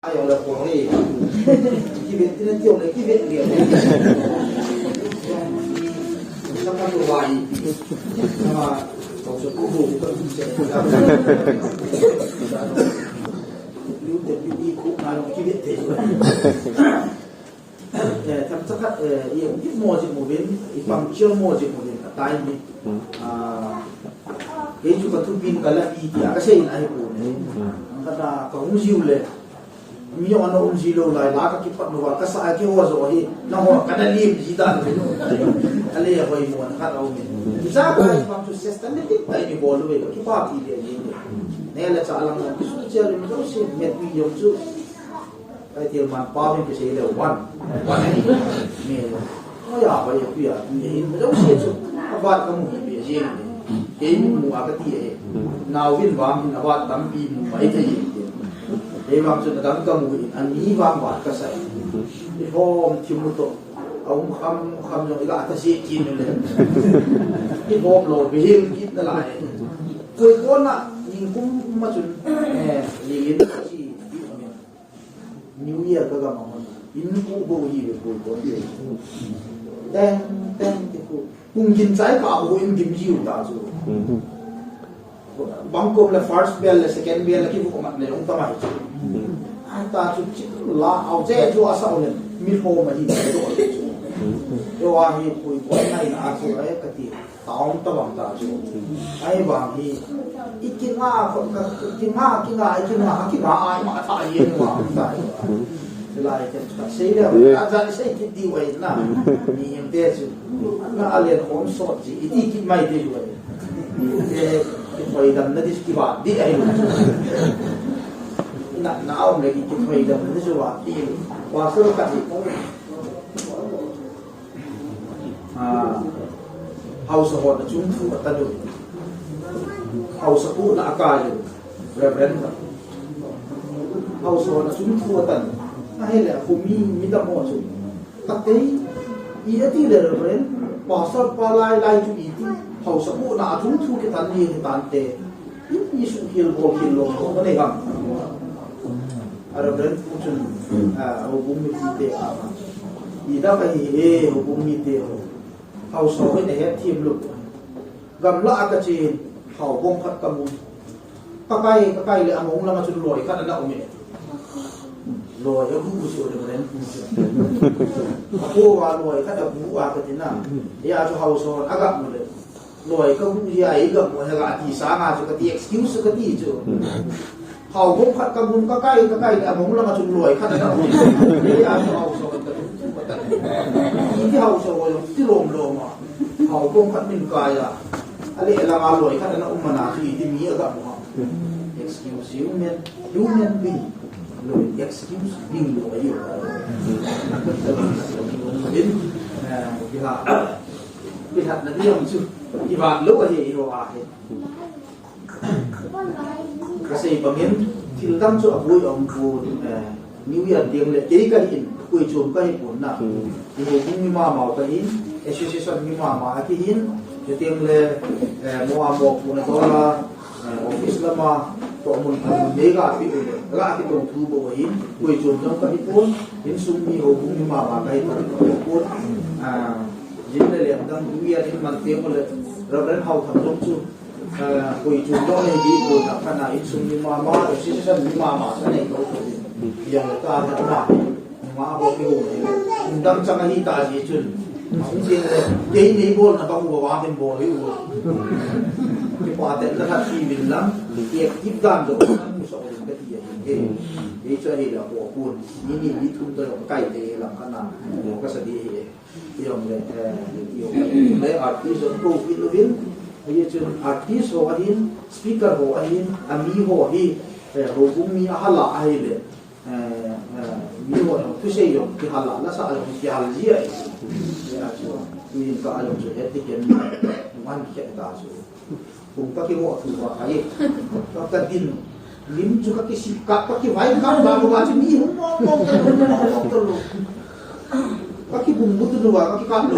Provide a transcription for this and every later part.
Ayo lah kau ni, kibet ni nanti orang kibet dia. Sampai tu bayi, nama kau sepuluh bukan bisa. Lu tapi ikut malu kibet tu. Tapi cakap, ia mungkin mau je mobil, ipang cium mau je mobil, kata ini. Ia juga tu pin kalau dia kasi ini pun. Kata kau musiu le. Mio ano zilo lai la ka kipat no ka sa ke ho zo hi na ho kana lim ji dan no ale ya hoi mo ka ro mi za ka pam tu systematic tai ni bolu ve ki pa ti de ni ne la cha alang na su che ri mo se met wi yo chu ai ti ma pa mi ke se le one ni me ho ya ba ya pi ya ni mo se chu ba ka mu bi ji ni mu a ka ti e na win ba mi na ba tam pi mu mai te yi Evam tu nadam kamu ani vam wat kasai. Ihom timuto. Aum kham jong iga atasi kin le. Ihom lo behim kit na lai. Koi kona ningkum macun lilin si New Year ka ga mamon. In ku bo yi be koi kon ye. Dan ku kung sai ka bo in kim ji u ta su. Bangkom la first bell la second bell la ki bu mat le ong ta mai. Ta chụp chữ là áo che cho sao lên mi hồ mà đi rồi cho anh ấy cuối cuối này là cho ấy cái gì tao ta bằng ta cho ai bằng thì ít cái ngã không cái ngã ai mà ta yên mà ta lại cái xây đó ra xây cái điều ấy là niệm thế chứ ngã liền không sót gì ít cái mai thế rồi cái phải đâm nó đi cái bạn đi ấy na ông này cái phải đâm nó cho bạn đi qua số cả thì cũng hậu sở hồn là chúng thu ở tân rồi hậu sở phụ là cả rồi reverend hậu sở hồn là chúng thu ở tân hay là phụ mi đâm mỏ rồi tất đấy ý thì là reverend bỏ sao qua lai chú ý thì hậu sở phụ là chúng thu cái tân gì thì tân tệ ý sự hiểu lo cái này không Reverend Puchun hubung miti ama ida ka hi hubung miti hau so he ne thim lu gam la ka chi hau bom khat kamu ka kai le among la ma chu loi khat na umi loi ya bu so Reverend Puchun ko wa loi khat da bu wa ka tina ya chu hau so aga mu le loi ka bu ya ai ga mo ha ga ti sa nga chu ka ti excuse ka ti chu hậu cũng khát cầm bún cái là muốn là mà chụp lùi khát là đấy là hậu rồi cái hậu rồi cái lồm mà hậu cũng khát mình cài à anh ấy là mà lùi khát là mà nào thì mi ở gặp họ excuse human being lùi excuse being lùi rồi đến cái hạt là cái chứ thì bạn lúc ấy rồi kasi pangin tiltam so abuy ang po New Year ding le kay kahin kuy chum kay po na kung mi mama kahin association mi mama kahin yung le mo amo po na dola office lama to mun mega pi le ga ki tong tubo kahin kuy chum jong kahin po in sum mi ho mi mama kahin po jin le ang New Year in man te mo le Reverend Hau tham jong chu quỳ chủ đó này đi của các khán giả in sung như mà ở xí sân như mà cái này đâu rồi giờ người ta thật là mà có cái hồ này đang trong cái ta gì chứ không chỉ là cái này bol là bằng hoa bên bol ấy cái quả tết là thật kỳ bình lắm cái kíp gan rồi không sợ cái gì cái cho thì là của buồn những đi thun tôi cày thì làm khán giả cái sự đi giờ này lấy artist rồi pro kỹ viên bây giờ artist ho ahin speaker ho ahin ami ho hi ho bumi hala ai le mi ho tu sei yo ki hala la sa lo ki hal ji ai ya chu ni ka alo chu he ti ken man ki ta chu kum ka ki ho tu wa ai ka din lim chu ka ki si ka ki vai ka ba ba chu ni ho mo to lo kaki bumbu tu dua kaki kamu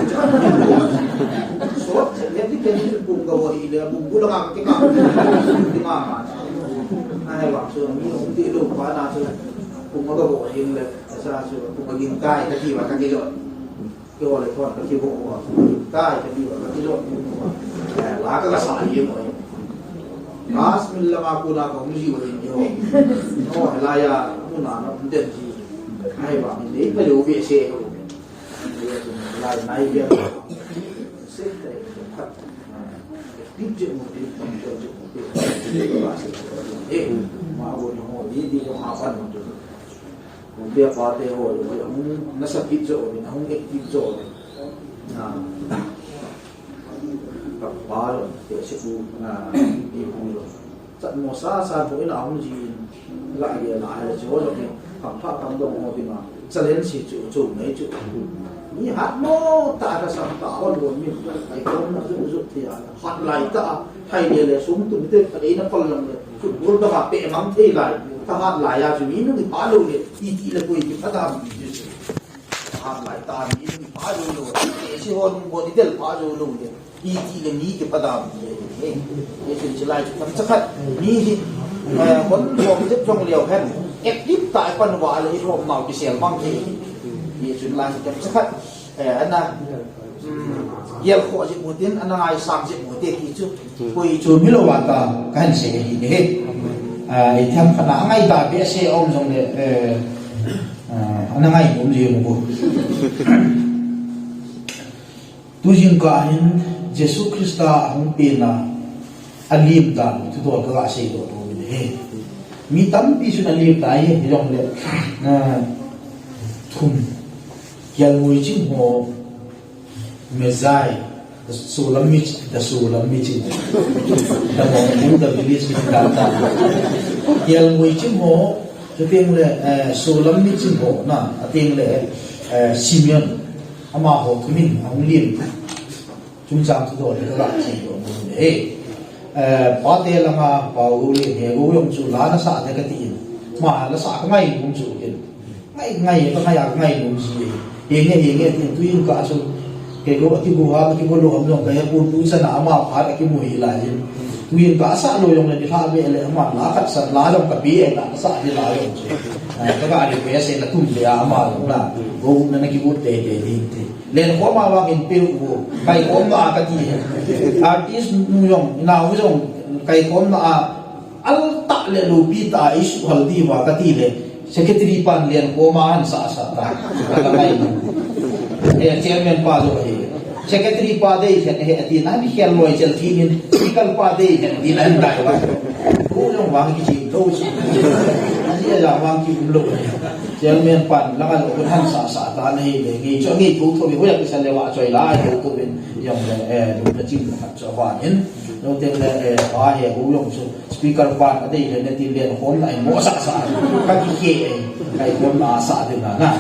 so jadi kan bumbu kau ini bumbu lang kaki kamu di mana ai waktu ni orang ti lu pa na tu cũng có bộ hình là ra rồi cũng có những cái khi mà các cái rồi cái gọi là con cái bộ cái khi mà cái rồi lá các sản gì mà Bismillah cũng gì vậy nhiều nó là ya muốn nó đến gì hay bảo mình đến cái điều việc xe rồi lại này kia sẽ để thật tiếp chuyện một điểm không cho chuyện mà buồn hồ đi trong học phần một chút cũng biết có thể hồi nó sắp kịp rồi nó không kịp rồi gặp ba rồi để sẽ đi không rồi trận một xa với nào không gì lại là chỗ rồi phạm pháp phạm đồng hồ thì mà sẽ đến chỉ chủ mấy chủ như hạt mô ta ra sản tạo luôn mình phải không nó dụng thì hạt lại ta hay là xuống tụi tôi phải nó phân lòng được chúng ta bảo bệ mắm thế lại ta hạt lại ra chúng nó bị phá luôn đấy thì là quỳ thì phát ra hạt lại ta bị phá luôn để chứ hôn một tí phá luôn đấy thì là ní cái phát ra đấy thì lại chúng ta chắc ní muốn làm giúp trong liều hết ép tiếp tại phần quả là hôm nào cái xẻng băng thì chúng lại chúng ta chắc anh là giờ họ chỉ một tiếng anh ai sang chỉ một tiếng thì chứ quỳ chùa mi lâu bạn ta cái gì gì hết thêm khả năng ngay ta biết xe ông trong này anh ngay cũng gì một tu riêng cả hiện Jesus Christa ông pin là anh liêm ta tu tôi các sĩ đồ tôi hết mi tắm pi xuân anh liêm ta hết trong này thùng giờ ngồi chim hồ mezai sulam mi chim da mo cũng da bilis mi ta giờ ngồi chim hồ cho tiếng là sulam mi chim hồ na tiếng là Simeon ama hồ của mình ông liền chúng ta tu rồi các bạn chỉ có một đấy ba thế là mà bảo liền hệ gấu用chủ lá nó xả thế cái tiền mà nó xả cái ngay cũng chủ cái ngay có hay ngay cũng gì hiện nghe thì tuyên cả số cái gấu cái bùa cái bùa lồng lồng cái bùa túi sân áo mà phá cái mùi lại tuyên cả xả lôi lồng này thì pha về lại mà lá cắt sân lá lồng cả bia là xả thì lá lồng các bạn đi về sẽ là tung để áo mà cũng là gấu nó cái bùa tê thì lên khó mà vào mình tiêu bùa cái ốm mà cái gì artist nuông nào ví dụ cái ốm mà al tak le lupi ta isu haldi wa cái gì secretary pan liền ko man sa ta kalai chairman pa jo he secretary pa dei he ati na bi khel loi chel thi min speaker pa dei he din an dai wa ko long wang ki chi to chi ani la wang ki lo chairman pan la ga lo han sa ta nei le ngi cho ngi thu tho bi ho ya ki sa le wa choi la ko bin yong le do chi na cho wa nin no te le ba he hu long su speaker pan ade le ti le hom lai mo sa ka ki ke kai hom na sa de na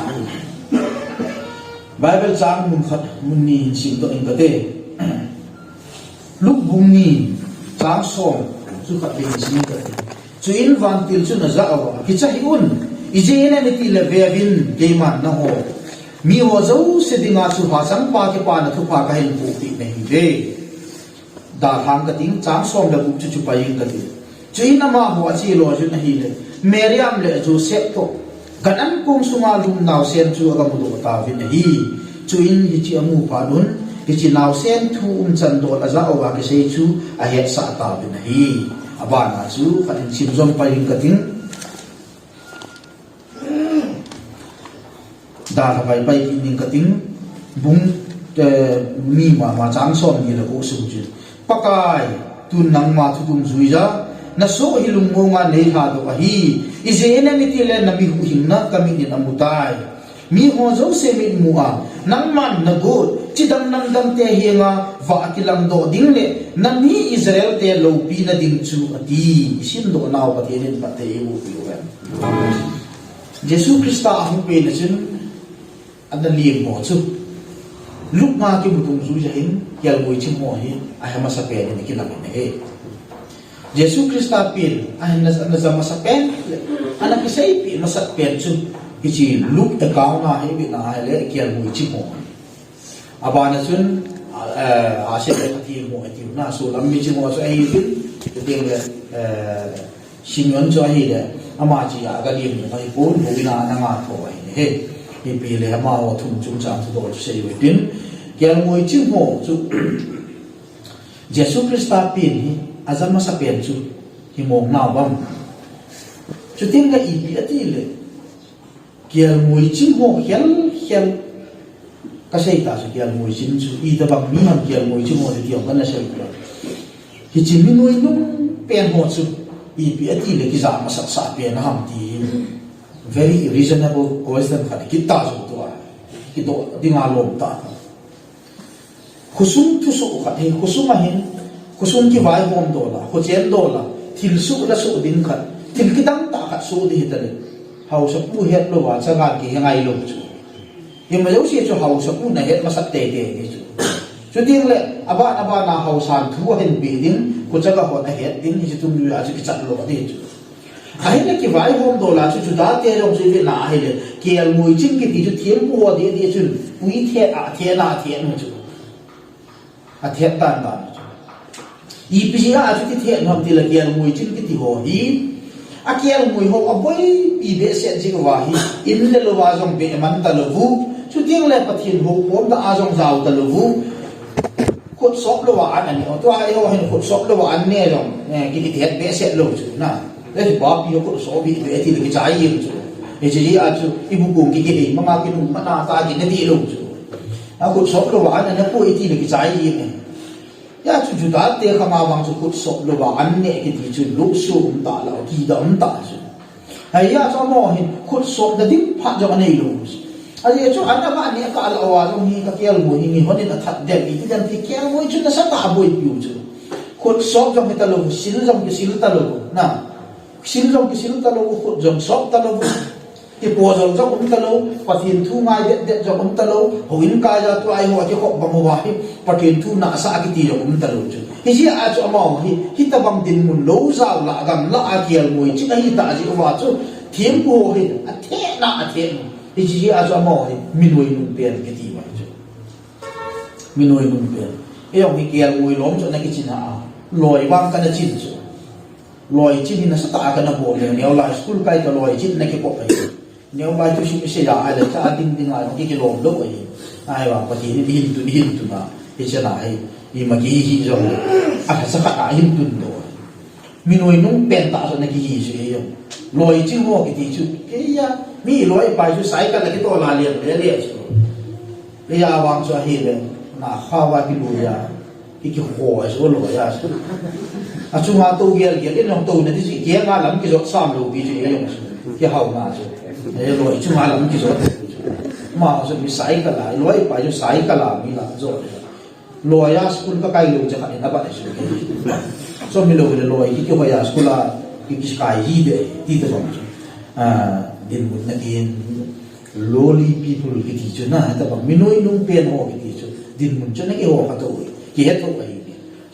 Bible sang mun ni sim to in kate luk bung ni sang som su khat be sim kate chu in van til chu na za awa ki cha hi un ije ne ti le ve vin ke man na ho mi ho zo se dinga chu ha sang pa ke pa na thu pa ka hin pu ti nei ve da thang ka ting chang som da bu chu chu pa yin ka ti chu in ma ho chi lo chu na hi le Miriam le Joseph to kan an kong sunga lum naw sen chu aga mu do ta vin hi chu in hi chi amu pa dun hi chi naw sen thu chan do la za owa ke sei chu a het sa ta vin hi aba na chu kan sim zom pa yin ka ting da la bai bai ning ka ting bung mi ma chang som ni la ko su chu pakai tun nang ma thu tum zui ja na so hilung mo nga nei ha do hi izena mi ti le na mi hu hin na kami ni amutai mi ho zo se mi mu a nang man na go chi dam nam dam te hi nga va kilang do ding le na mi Israel te lo pi na ding chu ati sim do naw pa te nen pa te u pi wa Jesus Christa hu pe na chin an liam mo chu luk ma ki mutung zu ja hin yal moi chim mo hi a ha ma sa pe ni ki na ne Jesus Christa pil ay na masapen anak isay pil masapen chu ichi look the cow na hi bi na le kian mu chi mo abana chun a se le ti mo ti na so lam mi chi mo so ai pil te le sinyon cho hi le ama chi aga lim ne pai pon bovina na nga thoi he hi pi le ama o thum chung chang chu dol sei we tin kyal moi chi mo chu Jesus Christa pin hi azama sa pen chu hi mong na bam chu tin ga i pi ati le kyal moi chi mo hial ka sei ta chu kyal moi chin chu i da bang mi ham kyal moi chi mo de tiong kan na sei ko hi chi mi noi nung pen ho chu i pi ati le ki za ma sa pen ham ti very reasonable question kha ki ta chu to ki do dinga lom ta khusum tu su kha the khusum a hin khusum ki vai hom do la ho chen do la thil su da su din kha thil ki dang ta kha su di ta le hau sa pu het lo wa cha ga ki ngai lo chu yim ma yo si chu hau sa pu na het ma sat te te chu chu ding le aba na hau san thu hen bi ding ko cha ga ho na het ding hi chu yu a chu ki chat lo di chu ai le ki vai hom do la chu da te rong chu vi na ai le kial mui ching ki ti chu thiam pu wa di chu pui the a the na the nu chu a the tan da i pi a chu ki the nom ti la kial mui ching ki ti ho hi a kial mui ho a boi i be se ji wa hi in le lo wa jong be man ta lo vu chu ting le pathin ho pom da a jong zau ta lo vu khut sop lo wa an ni o to ai ho hen khut sop lo wa an ne jong ki ti the be se lo chu na le ba pi ho khut so bi be ti le ki chai yin chu e ji a chu i bu gung ki ki ma ma ki nu ma na ta ki ne ti lo chu a khut sop lo wa an ne po i ti le ki chai yin ya chu chu da te kha ma wang chu khut sop lo wa an ne ki ti chu lu su ta la ki da ta chu ai ya cho mo hin khut sop da dim pha jo ne lo ai chu an ba ne ka al wa jong hi ka kial mo hi ni ho ni na that de bi ti dan ti kial mo chu na sa ta boi pi chu khut sop jong ta lo sil jong ki sil ta lo na sil jong ki sil ta lo khut jong sop ta lo ti po jong jong ta lo pathin thu ngai de jong ta lo ho in ka ja tu ai ho ki ho ba mo wa hi pathin thu na sa ki ti jong ta lo chu hi ji a chu ma hi ta bang din mun lo za la gam la a kial mo chi ai ta ji wa chu thiam po hi a the na a the hi ji a chu ma hi minoi nung pen ki ti wa chu minoi nung pen e yong hi kial mo lom chu na ki chin ha loi wang ka na chin chu loi chin na sa ta ka na bo le neo la school kai ka loi chin na ki po pai neo ba chu shi se ya ai le cha ding ding ai ki lom lo ai ai wa pa ti ni hin tu na hi cha na ai i ma ki hi jo a sa ka ta hin tu do minoi nung pen ta so na ki hi se yo loi chin ho ki ti chu ke ya mi loi pa chu sai ka la ki to la le chu le ya wang so hi le na kha wa ki lu ya ki ho so lo ya so a chu ma to gel gel ni nong to na ti si ge nga lam ki zo sam lo bi ju ye yong ki hau na chu e lo chu ma lam ki zo ma so mi sai ka la lo pa ju sai ka la mi la zo lo ya school ka kai lo cha ka na ba de su so mi lo de lo ki ki ho ya school la ki ki kai hi de ti de zo din mut na kin lowly people ki ti chu na ta ba mi noi nung pen ho ki ti chu din mun chu na ki ho ka to ki het ho ai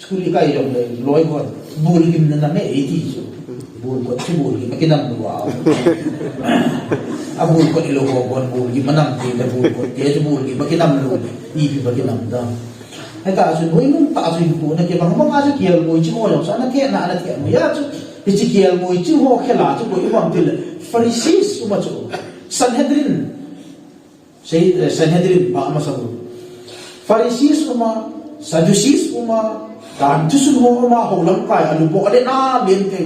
school ka i jong le loi ho bul kim na me e ti chu bul ko chi bul ki kinam du wa a bul ko ilo ho bon bul ki manam ti da bul ko te chu bul ki ba kinam lu i pi ba kinam da ai ta chu noi nung ta chu pu na ke bang ma chu kiel moi chi ho jong sa na ke na ke mo ya chu ti chi kiel moi chi ho khela chu ko i wang ti le Pharisees uma chu Sanhedrin ba ma sa Pharisees uma Sadducees uma dan tu sun ho ma ho lam kai alu bo ale na len te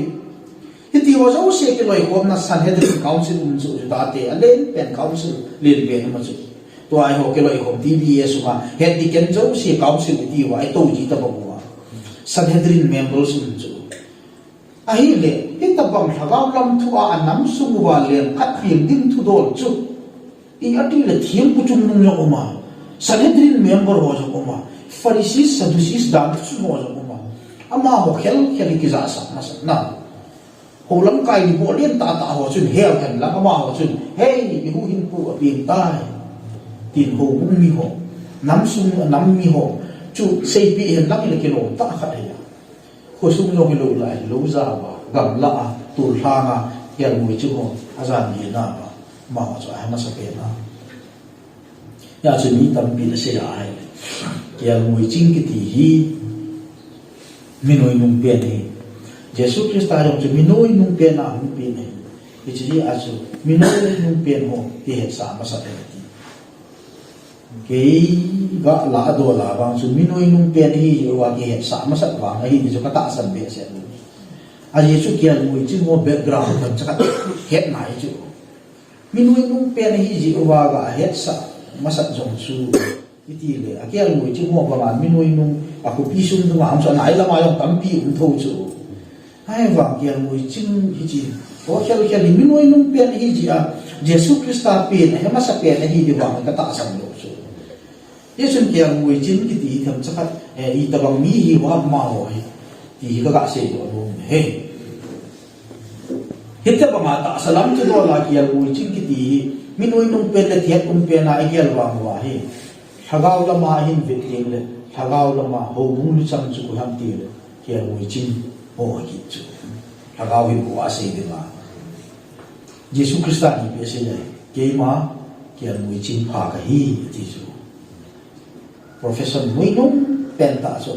hiti ho zo se ke loi ko na Sanhedrin council chu da te ale pen council len be ma chu to ai ho ke loi ko TBS uma head di ken zo se council ti wa ai to ji ta ba wa Sanhedrin members chu ai le hita bang thagam lam thu a anam su wa len khat phim din thu dol chu i ati le thiam pu chung nung yo ma Sanhedrin member ho jo ma Pharisees Sadducees dan su ho jo ma ama ho khel ki za sa na ho lam kai ni bo len ta ho chun hel kan la ama ho chun hey mi hu hin pu a pin tai tin ho mu mi ho nam mi ho chu sei pi hen lak le ki lo ta kha ya ko sum lo ki lo lai lo za ba gam la tu ha nga yan mu chu ho azan ni na ba ma ho cha ha ma sa pe na ya chu ni tam pi na se ya ai yan mu ching ki ti hi minoi nung pe ni Jesus Christ ta jong chu minoi nung pe na hu pi ni Jadi asu minoi nung pen ho ki het sa ma sa te ke ga la do la bang su minoi nung pen hi wa ki het sa ma sa wa hi ni jo ka ta san be se a ye chu ki al mui chi mo background kan cha ka het nai chu minoi nung pen hi ji wa ga het sa ma sa jong su iti le a ki al mui chi mo ba man minoi nung a ku pi sum du ma am sa nai la ma yong tam pi um tho chu hai wa ki al mui ching hi ji o khel khel minoi nung pen hi ji a Jesus Christa pen he ma sa pen hi di wa ka ta san lo chu yesun ki al mui chin ki ti tham cha ka i ta bang mi hi wa ma ho hi ti ka ga se do lo he hita ba ma ta salam chu do la ki al mui chin ki ti minoi nung pen le thiat pen na i gel wa wa hi hagaw la ma hin vit le hagaw la ma ho bung lu cham chu ham ti le ki al mui chin ho ki chu hagaw hi bu a se de ma Jesus Christa ni be se le ke ma ki al mui chin pha ka hi ti chu Professor mui nung pen ta so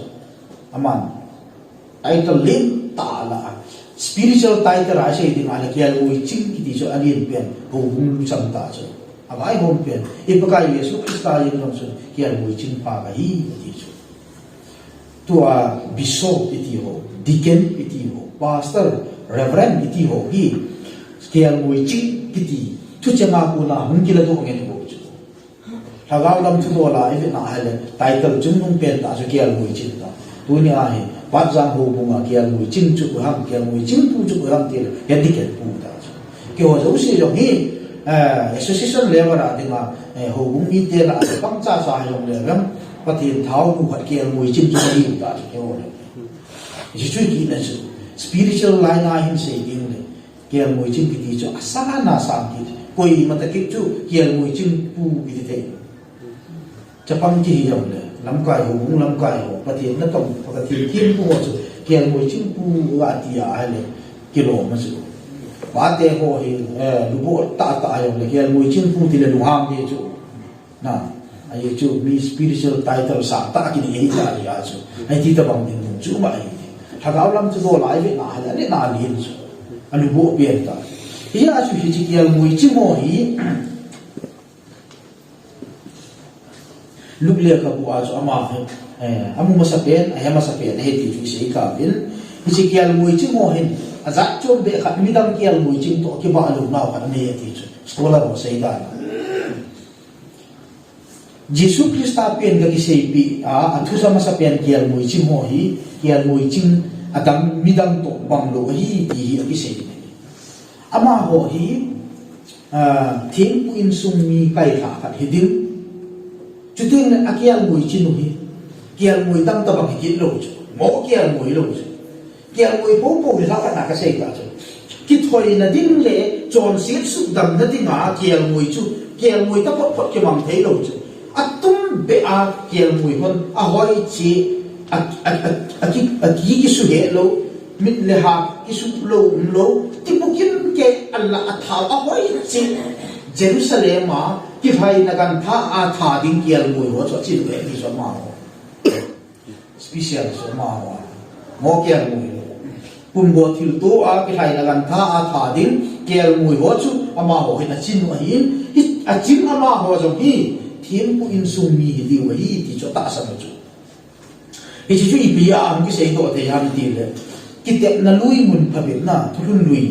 aman title lim ta la spiritual title a se de ma le ki al mui chin ki ti so alien pen ho bung lu cham ta so abai hom pen ipaka Jesus Christa yin long so ki al mui chin pha ka hi ti chu tua bishop iti ho deacon iti ho pastor reverend iti ho hi kial mui chi kiti chu changa ku na hum kila do ngen bo chu thagaw lam chu do la i na hale title chung nung pen ta chu kial mui chi ta tu ni a he pa jang ho bu ma kial mui chin chu ku ham kial mui chin pu chu ku ham ti ya deacon pu ta chu ke ho zo si jo hi association level a dinga ho bu mi te la pang cha sa yong le ram patin thau bu khat kial mui chin chu ni ta chu ke ho le ji chu ki na chu spiritual line a hin se ding le kial mui chin ki ti chu asana na sam ki koi mata ki chu kial mui chin pu ki ti te chapang ki yong le lam kai ho bung lam kai ho patin na tong patin kim pu chu kial mui chin pu wa ti ya le kilo ma chu ba te ho hi lu bo ta ta yong le kial mui chin pu ti le lu ham ki chu na ai chu mi spiritual title sa ta ki ni ta ya chu ai ti ta bang din chu ma ai thagaw lam chu do lai ve na ha le na lin chu anu bo pen ta iya chu hi chi kial mui chi mo hi luk le ka bu a chu ama amu ma sa pen ai ma sa pen he ti chu sei ka bil hi chi kial mui chi mo hin a za chu be khat mi dam kial mui chi to ki ba lu na ka ne ti chu skola ro sei da Jesus Christa pen ga ki sei pi a thu sa ma sa pen kial mui chi mo hi kial mui ching adam midam to bang lo hi ti hi ki sei ama ho hi thing pu in sung mi kai kha khat hi ding chu ting na akial mui chi nu hi kial mui tam ta bang ki lo chu mo kial mui lo chu kial mui po po ri sa ka na ka sei ka chu ki thoi na ding le chon sit su dam na ti ma kial mui chu kial mui ta pot pot ki mang thei lo chu atum be a kial mui hon a hoi chi aki ki su he lo mit le ha ki su lo ti bukin ke alla atha a hoi chi Jerusalem ma ki phai na kan tha a tha ding kial mui ho cho chi le ni so ma ho special so ma ho mo kial mui pum bo thil to a ki phai na kan tha a tha ding kial mui ho chu ama ho hin a chin no hin a chin ama ho jo hi thiem pu in sung mi di wa hi ti cho ta sa chu e chi chu i pi a am ki sei to te ham ti le ki te na lui mun phabe na thulun lui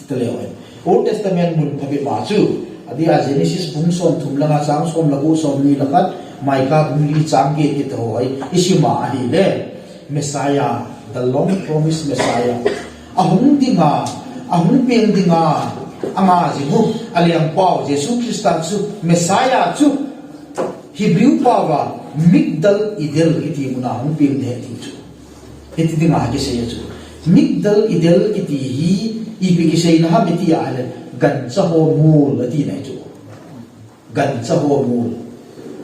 te le wa Old Testament mun phabe ma chu adi a Genesis bung som thum langa chang som lagu som ni lakat maika bung li chang ge ki to hoi isima hi le Messiah the long promised Messiah ahung dinga ahung peng dinga ama ji hu aliang pau Jesus Christ chu Messiah chu Hebrew pawa migdal idel iti muna hung ping de ti chu iti dinga ge se chu migdal idel iti hi ipi ge se na ha iti ale gan cha ho mul ati nai chu gan cha ho mul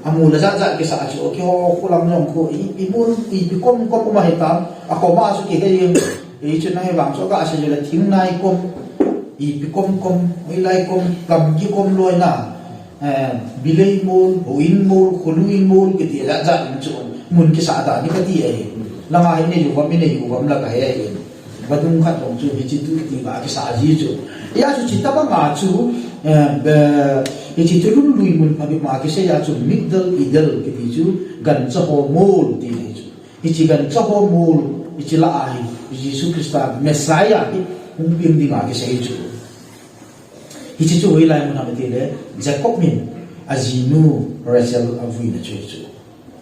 amul za za ge sa chu ke ho kulam nyong ko i mul i bi kom kom ma hetam ako ma su ke ge yeng e chu na he wang so ka se le thing nai kom i bi kom kom oi lai kom kam gi kom loi na bilay mol huin mol khuluin mol ke ti za za chu mun ki sa da ni ka ti ai langa ne yu vam ne yu vam la ka he badung khat dong chu hi chi tu ti ba ki sa ji chu ya chu chi ta ba nga chu hi chi tu lu lui mun phabi ma ki se ya chu migdal idal ki ti chu gan cha ho mol ti ni chu hi chi gan cha ho mol hi chi la ai Jesus Christa Messiah ki hung bim di ma ki se chu hi chi chu wi lai mun ha ti le Jacob min azinu Rachel avui na chu chu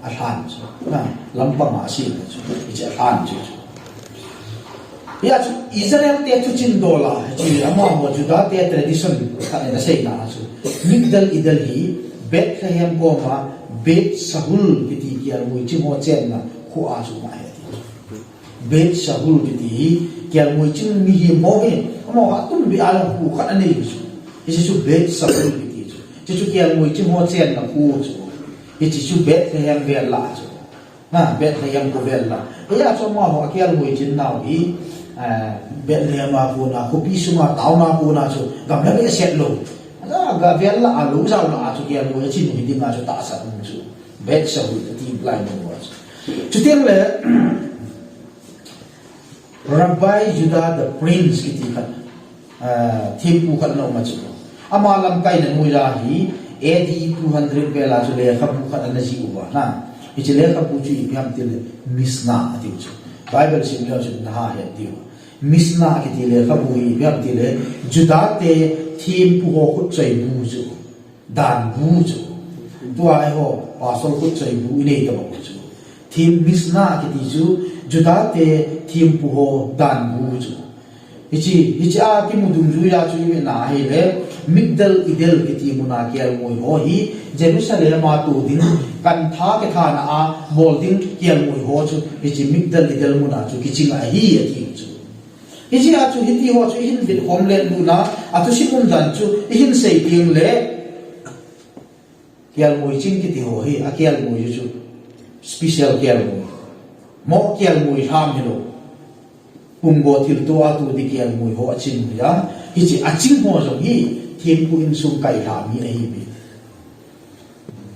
alhan chu na lampang ma si chu hi chi alhan chu ya chu Israel te chu chin dola chi ama mo Juda te tradition ka na sei na chu migdal idal hi Bethlehem ko ma Bet Sahul kiti kiar mo chi mo chen na khu a chu ma he Bet Sahul kiti kiar mo chi mi hi mo he mo ha tum bi ala khu kha na nei chu hi chu Bet Sahul kiti chu chu kiar mo chi mo chen na khu chu hi chu Bethlehem ve la chu na Bethlehem ko ve la ya chu ma ho kiar mo chin na hi Bethlehem ma ko na ko pi su ma taw na ko na chu gam la be set lo ada ga vel la alu sa na chu kiar mo chi ni ding na chu ta sa chu Bet Sahul ti plan mo chu tiang le Rabbi Judah the prince kiti khat thim pu khat no ma chu ama lam kai na mui ra hi AD 200 bela chu le kha pu khat na ji uwa na hi chi le kha pu chu i byam til misna ati chu Bible sim lo chu na ha ya ti misna kiti le kha pu i byam til Judah te thim pu ho khut chai bu chu dan bu chu tua ai ho pasol khut chai bu nei ta ba chu thim misna kiti chu Judah te thim pu ho dan bu chu hichi a ki mudum ju ya chu me na hi le migdal idel kiti muna kial moi ho hi Jerusalem ma tu din kan tha ke tha na a bol din kial moi ho chu hichi migdal idel muna chu kiching a hi ati chu hichi a chu hiti ho chu hin bit homeland du na a tu simun dan chu hin sei ting le kial moi ching kiti ho hi a kial moi chu special kial moi mo kial moi ham hilo punggo thil to atu di kial moi ho achin ya hichi aching ho jong hi thiem pu in sum kai tha mi a hi bi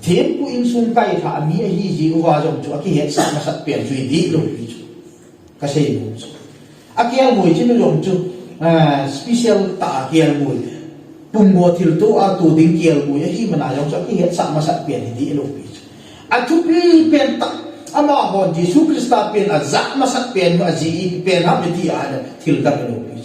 thiem pu in sum kai tha mi a hi ji wa jong chu aki het sa ma sat pian chui di lo hi chu ka sei no chu akial moi chin jong chu special ta kial moi punggo thil to atu ding kial moi hi mana jong chu aki het sa ma sat pian di lo hi chu atu pi pen ta ama hon Jesus Christa pen azak masat pen aji pen ha beti ada thil ka no pi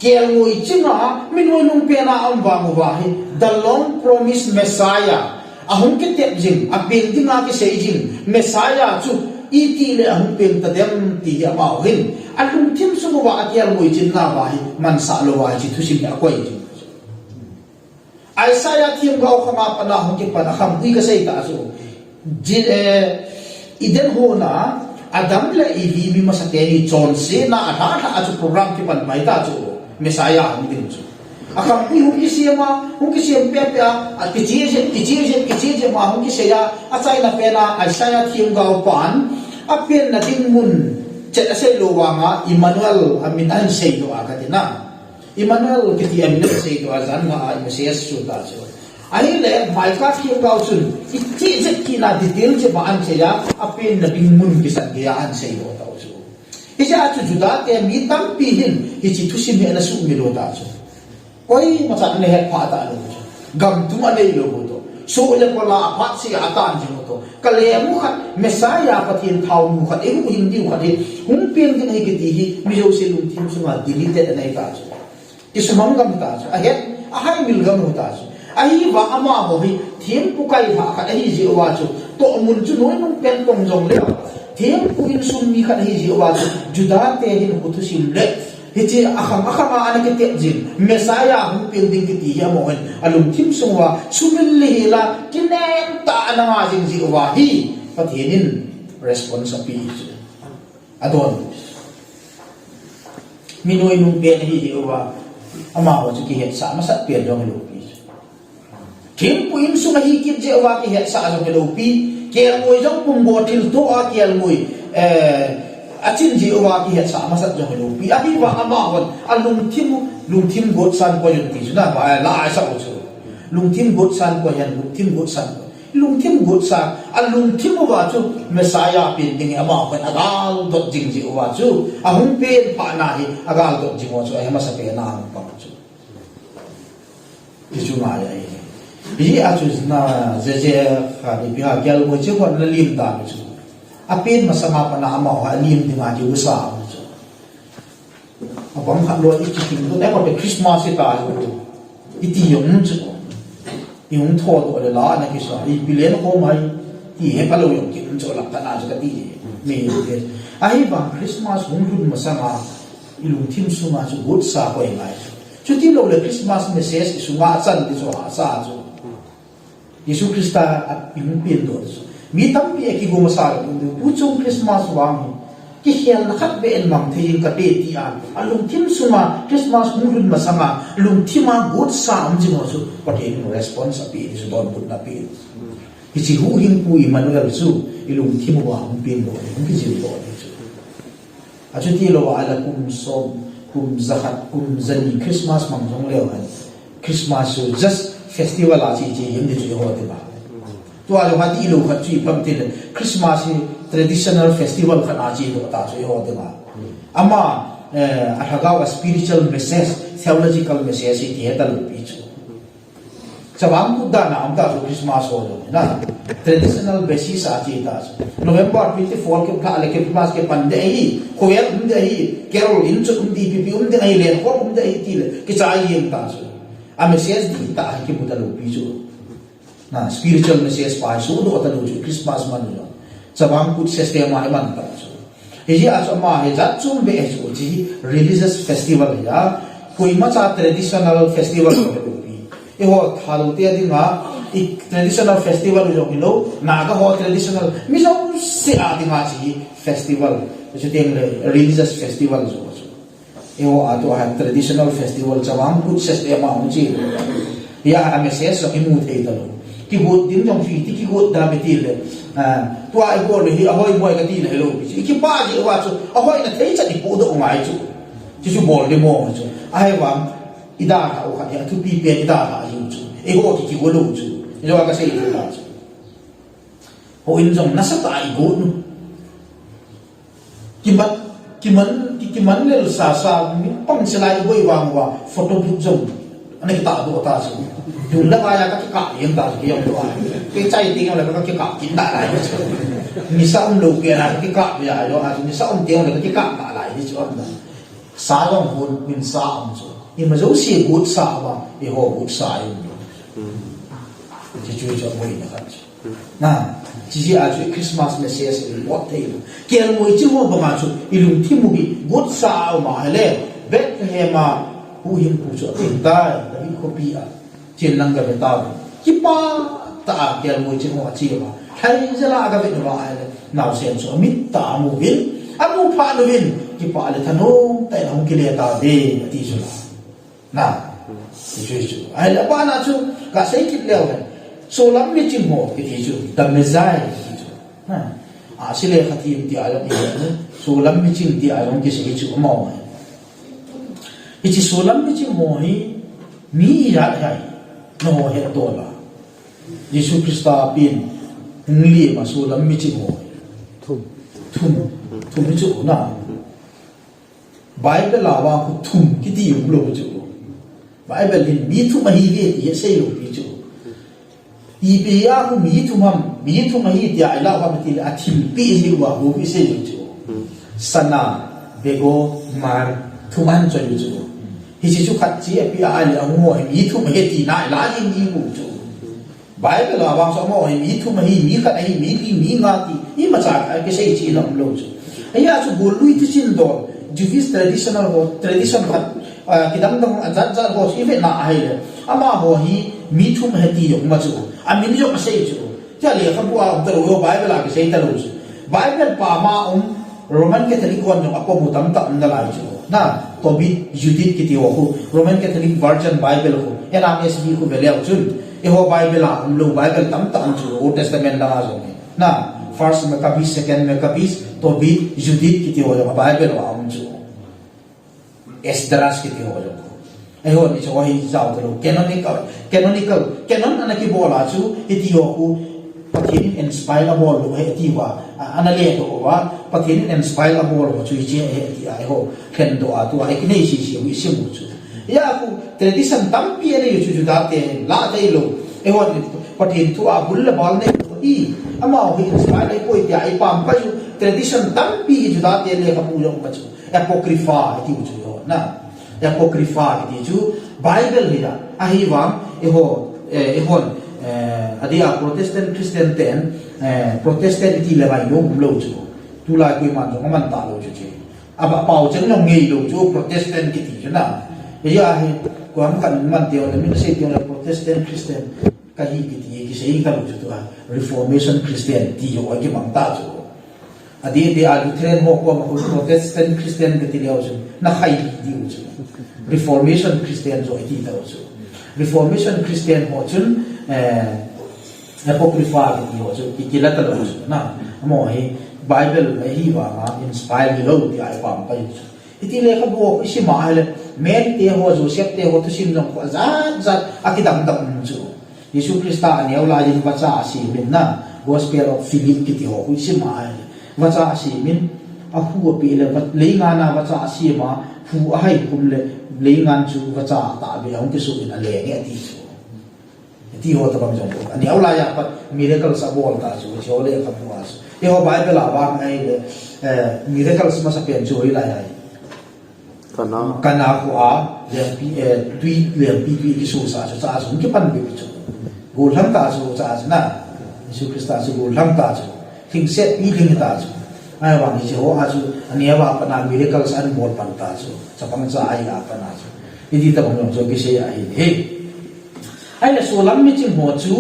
kial moi chinga minoi nung pen a am wa mo wa hi the long promised Messiah ahun ke tep jing a pen dinga ke sei jing Messiah chu iti le ahun pen ta dem ti ya ma hin alum tim su wa kial moi chinna wa hi man sa lo wa ji thu sim ya koi jing Isaiah thim gao khama pana hon ke pana kham ui ka sei ta so Iden ho na Adam le ivi mi masakeni John se na atha achu program ki pan mai ta chu Messiah mi din chu akam pi hu ki siam pe pe a ki je ma hu ki se ya a chai na pe na Isaiah thim gao pan a pen na ding mun chet ase lo wa nga Emmanuel amin an sei do a ka na Emmanuel ki ti amin sei do a zan nga Messiah su ta chu ai le mai ka thim gao chun ti je ki na detail je ba an che ya apin na ding mun ki san ge an sei do ta chu ija chu Judah te mi tam pi hin hi chi thusim he na su mi do ta chu oi ma cha ne he pha ta lo chu gam tu ma nei lo bo to so le ko la pha si a tan ji mo to ka le mu khat Messiah pathin thau mu khat e mu hin di khat he hum pen din he ki ti hi mi jo se lum thim su ma deleted nei ta chu ki su mam gam ta chu a het a hai mil gam ho ta chu ahi wa ama ho hi thiem pu kai tha kha hi ji wa chu to mun chu noi nong pen tong jong le thiem pu in sum mi kha hi ji wa chu Judah te hin hu thu sim le hi chi akhama ana ke te jin Messiah hu pen ding ki ti ya mo hen alum thim sung wa sumil le la kinen ta na nga jing ji wa hi pathinin responsibility adon minoi nong pen hi ji wa ama ho chu ki het sa ma sat pen jong lo thim pu im su hi kip je wa ki het sa jong lo pi kial moi jong pum bo thil to a kial moi achin ji wa ki het sa ma sat jong lo pi a hi wa ama hon alum thim got san ko yun ti na ba la sa o chu lung thim got san ko yan lung thim got san lung thim gut sa lung thim wa chu Messiah pin ding ama kan agal dot jing ji wa chu ahung pen pa na hi agal dot jing wa chu ai ma sa pe na pa chu ki chu ma ya bi a chu na je kha ni bi ha gyal mo che ko na lim da chu a pen ma sa ma pa na ama ha lim ding a ji usa chu abang kha lo i chi king do da ko Christmas ta iti yung chu yung thod ole la na ki so I bilen ko mai ti he palo yung ki cho la ta na ja ti me ke ai ba Christmas hung lu ma sa ma ilung thim su ma chu gut sa ko ngai chu ti lo le Christmas message su ma chan ti so sa chu Yesu Krista at yung pin do so mi tam pi ki go ma sa u chung Christmas wa mi ki hial na khat be en mang thei ka te ti an alung thim suma Christmas mulun masama lung thima good sa am ji mo su patin response api su don put na pi ki hu hing pu Emmanuel su ilung thim wa am pin do ki ji do su a chu ti lo wa ala kum som kum zahat kum zani Christmas mang jong leo han Christmas su just festival a ji ji yim de ju ho de ba to a lo ha ti lo khat chi pam tin Christmas traditional festival kan aji do ta so ho de ba ama athaga spiritual message theological message ti hetal pi chu chawang ku da na am ta so Christmas ho na traditional basis aji ta so November 24 ke ka le ke Christmas ke pande hi khoyal um de hi carol in chu um di pi um de ai len ko um de ai ti le ke cha ai em ta so a message di ta ke budalo pi chu na spiritual message pa so do ta do Christmas man do Sabang put system ay man ta so he as ma he jat chum be so ji religious festival ya koi ma cha traditional festival ko pi e ho thalo te dinga i traditional festival jo kilo naga ho traditional mi so se a dinga ji festival so te religious festival so e ho ato ha traditional festival sabang put system ma ji ya a message so imu te ta ki bot din jong fi ti ki bot da metil tua ai go le hi ahoi moi ka ti le lo ki pa ji wa chu ahoi na thei cha ni pu do ngai chu chi chu bol de mo chu ai wa ida ka o ka ya tu pi pe ida ka yu chu e ho ki go lo chu ni wa ka sei ta chu ho in jong na sa ta ai go nu ki man le sa mi pang selai boi wang wa photo book jong anh ta do ta chu dùng lớp ai các cái cặp hiện tại cái ông đó cái chay tiếng là các cái cặp chính đại lại như sao ông đầu kia là cái cặp vậy đó như sao ông tiếng là cái cặp đại lại đi chứ ông xã ông hồn mình xã ông chứ nhưng mà dấu xì cút xã mà thì họ cút xã ông chỉ chui cho mày nữa na chỉ là chuyện Christmas message what thế kia là mày chứ không bao giờ ilung thi mui cút xã mà hay là Bethlehem mà hu hiểm pu cho tình ta là in copy à trên lăng cái tao chỉ ba ta kia mui chứ không chi mà hay là cái việc đó nào xem số mít ta mu vin amu pa lu vin chỉ pa le thano tại không kia ta de ti su na ti su ai là ba na chu cả sei kit leo này số lắm mi chim ho cái ti chu tam me zai ti chu na a sile khatim ti alam ni số lắm mi chim ti alam ki sei chu mo ichi số lắm mi chim mo hi mi ya hai no he to la Yesu Krista pin ngli ma số lắm mi chim ho thum mi chu na Bible la wa ku thum ki ti yu lo chu Bible hin mi thum hi ve ye sei lo pi chu I be ya ku mi thum hi ti ai la wa ti a thim pi ni wa ho pi sei chu sana bego mar thuman cho chu hi chi chu khat chi pi a le ang mo mi thum he ti na la yin ni mu chu Bible la wa so mo mi thum hi mi khat hi mi nga ti I ma cha cái sei chi lam lo chu ai ya chu go lui ti chin do Jewish traditional ho tradition khat kidam dang azat zat ho si ve na ai le ama ho hi mi thum he ti yong ma chu a min yo sei chu cha le kha bua ta ro Bible la ke sei ta lo chu Bible pa ma Roman Catholic kon jong apo mutam tam na lai chu na to bi Judith ki ti ho Roman Catholic Virgin Bible ho NRSV ko veleu chun e ho Bible la lo Bible tam tam chu Old Testament la zo na first Maccabees second Maccabees to bi Judith ki ti ho Bible wa am chu Esdras ki ti ho ai ho ni cho hi zau to canonical canon ana ki bola chu e ti ho pathin inspire bol lo he ti wa anale to wa pathin inspire bol ho chui che he ti ai ho khen do a tu ai kinai si wi sim chu ya ku tradition tampi ane yu chu da te la dai lo e ho pathin tu a bul la bal ne i ama ho inspire ai poi ti ai pam pa yu tradition tampi ju da te le ka pu yo ka chu apocrypha ti chu ho na apocrypha ti chu bible hi da a hi wang e ho adia Protestant Christian ten Protestant ti le bai lo lo chu tu la kui man jong man ta lo chu che aba pau chen long ngei lo chu Protestant ki ti chu na ya hi ko am kan man te on min se ti on Protestant Christian ka hi ki ti ki sei ka lo chu tu Reformation Christian ti yo ki mang ta chu adi de a Lutheran mo ko ma Protestant Christian ki ti le chu na khai di chu Reformation Christian zo ti ta chu Reformation Christian ho chun apocrypha ki ho chu ki la ta lo chu na mo hi Bible mai hi wa ma inspire lo ti ai pam pa chu iti le ka bo isi ma hele men te ho Joseph te ho tu sim jong ko zat akidam dam chu Yesu Krista ani aula yin bacha si min na Gospel of Philip ki ti ho isi ma hele bacha si min a hu pe le le nga na bacha si ma hu a hai kum le le ngan chu bacha ta be ong ki su in a le nge ti chu ti ho ta bang jong ko ani aula ya pat miracle sa bol ta chu cho le ka bu as e ho Bible la ba ngai le miracles ma sa pen chu i la ya kana ko a le pi tui le pi ki su sa cha su ki pan bi chu gol ham ta chu cha na Yesu Krista chu gol ham ta chu thing set pi thing ta chu ai wa ni ho a chu ani wa pa na miracles an bol pan ta chu cha pang cha ai a pa na chu idi ta bang jo ki se ai he ai la so lam mi chim ho chu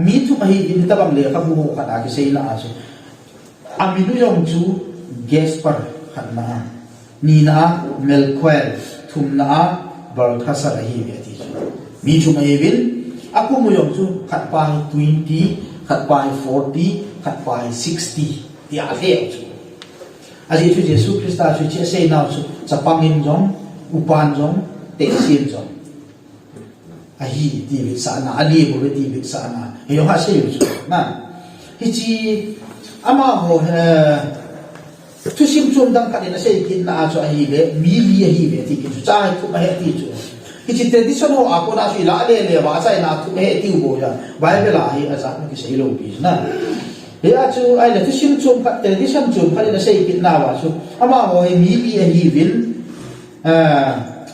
mi thu mai in ta bang le ka bu ka da ki se la chu aminu yong chu Gaspar khanna Nina Melquel thumna Balthasar hi ve ti mi chu mai vil aku mu yong chu khat pai 20 khat pai 40 khat pai 60 ti a le chu aji chu Jesu Krista chu che sei na chu chapangin jong upan jong te sin jong a hi ti vi sa na ali bo ti vi sa na he yo ha sei chu na hi chi ama ho tu sim chum dang ka na sei kin na chu a hi le mi li hi ve ti ki chu cha tu ma he ti chu hi chi tradition ho a ko na su la le wa sai na tu he ti bo ya Bible la hi a sa na ki sei lo bi na he a chu ai le tu sim chum ka tradition chum ka na sei kin na wa chu ama ho hi mi li hi vin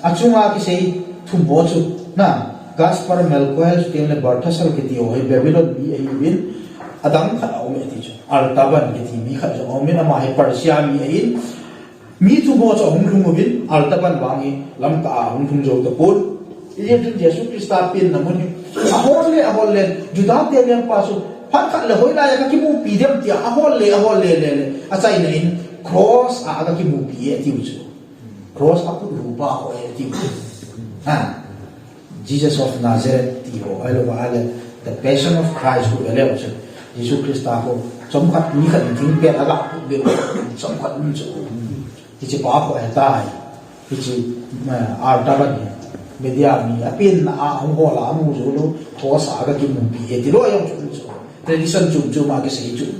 a chunga ki sei thum bo chu na Gaspar Melquel ke le Balthasar ke ti ho hi Babylon bi hi vin adang kha au me ti chu Artaban ke ti mi kha jo me na ma he Persia mi in mi tu mo cho hung thung bin Artaban wangi lam ka hung thung jo to pol ye tin Jesu Krista pin na mun a hol le juda te le pa su phat kha le hoi la ya ka ki mu pi dem ti a hol le a chai na in cross a ka ki mu pi e ti chu cross a pu ru ba ho e ti ha Jesus of Nazareth ti ho alo ba ale the passion of Christ ko le chu Yesu Krista ko chom khat ni khat thing pe ala be chom khat ni chu ti chi pa ko ta ti chi ar ta ban media mi apin na a ho la mu zo lo ko sa ga ki mu pi e ti lo yong chu tradition chu ma ke sei chu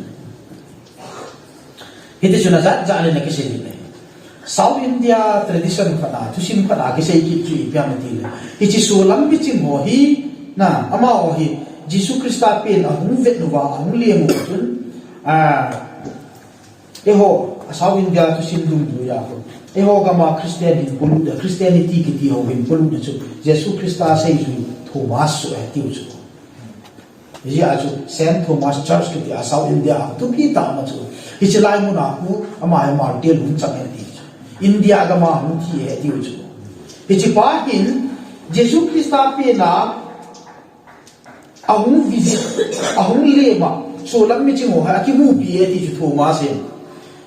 hite chu na za ne na ke sei ni South India tradition khana tu sim khana ke sei ki chu pya ma ti le hi chi so lam bi chi mo hi na ama ho hi Jesu Krista pin a hung vet nu wa hung le mu chun eho South India tu sim dum du ya ko eho ga ma Christianity ki ti ho bin polu de chu Jesu Krista sei chu Thomas so e ti chu ji a chu Saint Thomas Church ki ti a South India tu ki ta ma chu hi chi lai mu na ku ama ai ma te lung chang e ti India ga ma hung ti e ti chu hi chi pa hin Jesu Krista pin na ahung visit ahung lema so lam mi chingo ha ki mu pi e ti chu Thomas en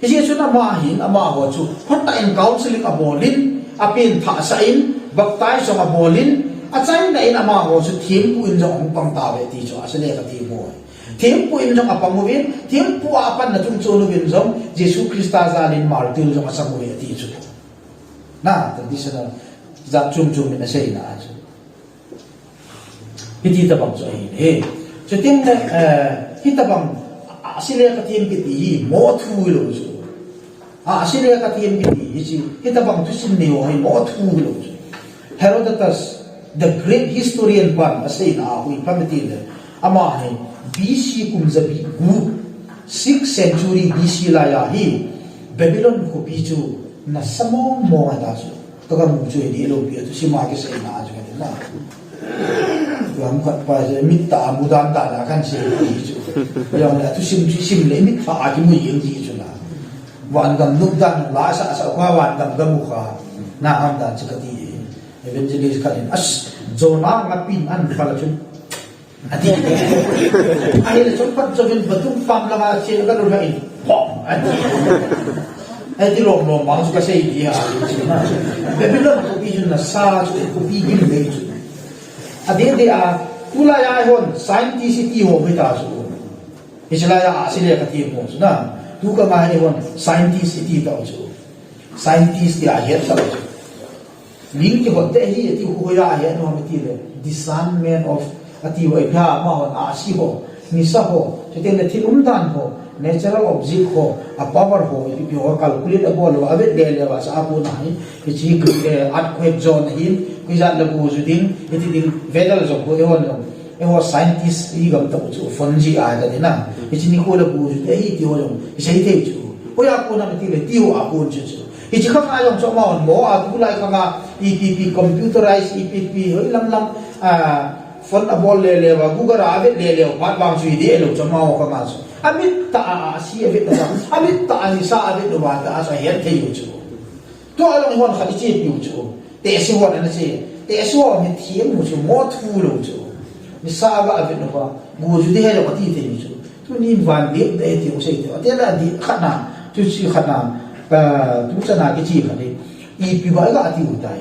he chu na ma hin ama ho chu phata in counseling abolin apin tha sa in baktai so abolin a chai na in ama ho chu thim pu in jong pang ta ve ti chu asale ka ti mo thim pu in jong apang mo vin thim pu apan na chung chu lu vin jong Jesu Krista zalin martir jong asam ve ti chu na traditional za chung chung na sei na chu Hiti ta bang so he cho tiếng hít tập bằng Australia cái team cái gì more thu rồi chứ Australia cái team cái gì hít tập bằng tu sinh nhiều hay more thu rồi chứ Herodotus the great historian ban asay na hui pamitin ama hai BC kumzabi gu 6th century BC la ya hi Babylon ko pichu na samong mo ada su to ka mu chu di lo pi tu si ma ke sai na ju na ram khat pa je mit ta mu dan ta na kan se pi chu ya na tu sim le mit fa ki mu yeng ji chu na wan gam nuk dan la sa sa kwa wan gam gam mu kha na am dan chi ka ti evangelist kan as zona ngapin an pala chu ati ai le chon pat joven batung pam la che ga ro in pom ati ai ti long long mang su ka sei dia Babylon ko bi na sa ko bi gin le chu ade de a kula ya hon scientist ti ho me ta su isla ya asile ka ti mo su na tu ka ma he hon scientist ti ta chu scientist ya he sa ling ki hotte hi ti hu ya he no me ti le discernment of ati wa pha ma hon a si ho ni sa ho te le thi dan ho natural object ho a power ho if you calculate about lo ave de le wa sa apu na hi chi earthquake zone hi ku ja la bu ju ding iti ding vedal zo ko hon lo e ho scientist i gam ta chu fonji a ga de na chi ni ko la bu ju de hi ti ho lo sei te chu ko ya ko na ti le ti ho a ko chu chu chi khang a yong cho ma hon mo a tu lai khang a EPP computerized EPP hoi lam phone a bol le le wa google ave le le pat bang chui de lo cho ma ko ma chu amit ta si ave ta amit ta ni sa ave do wa ta sa her the yu chu to along hon kha chi pi chu te si hon na chi te so mi thiem mu chu mo thu lo chu ni sa ga ave no wa gu ju de he lo ti te yu chu tu ni van de de ti u sei te te la di khana tu chi khana ba tu cha na ki chi khani I pi ba ga ti u tai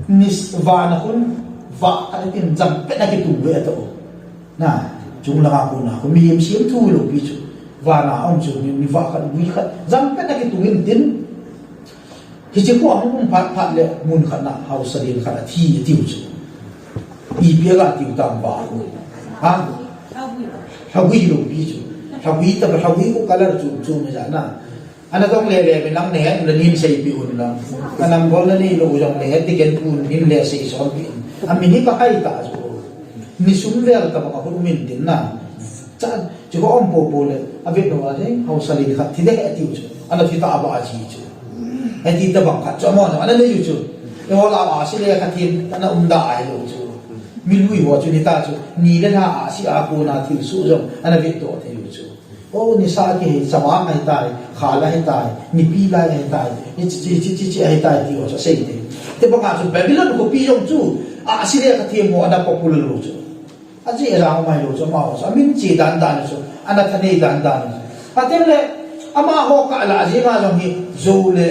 ni va na hun va ka tin jam pe na ki tu we to na chung la ko na ko mi yem sim thu lo pi chu va na om chu ni va ka wi kha jam pe na ki tu in tin ki che ko ang phat le mun kha na hau sa din kha thi ti chu I pi ga ti tam ba ko ha ha wi lo pi chu ha wi ta ha wi ko color chu me ja na ana dong le le lang ne la nin sei pi un lang anam bol la ni lo jong le ti ken pun nin le sei so pi ami ni ka kai ta so ni sum vel ta ba ko min din na cha ji ko om po le ave no wa de hau sali kha thi de ti chu ana thi ta ba chi chu ai ti ta ba kha cho mo na ana le yu chu e ho la ba si le kha tin ana da ai lo chu mi lui ho chu ni ta chu ni le na si a ko na thi su jo ana ve to the yu chu o ni sa ki sama mai tai khala hai tai ni pi lai hai tai ni chi hai tai ti ho so sei te ba ka chu Babylon ko pi yong chu a si le ka thi mo ana popular lo chu a ji ra mai lo chu ma so min chi dan dan chu ana thane dan dan a te le ama ho ka la ji ma jong hi zo le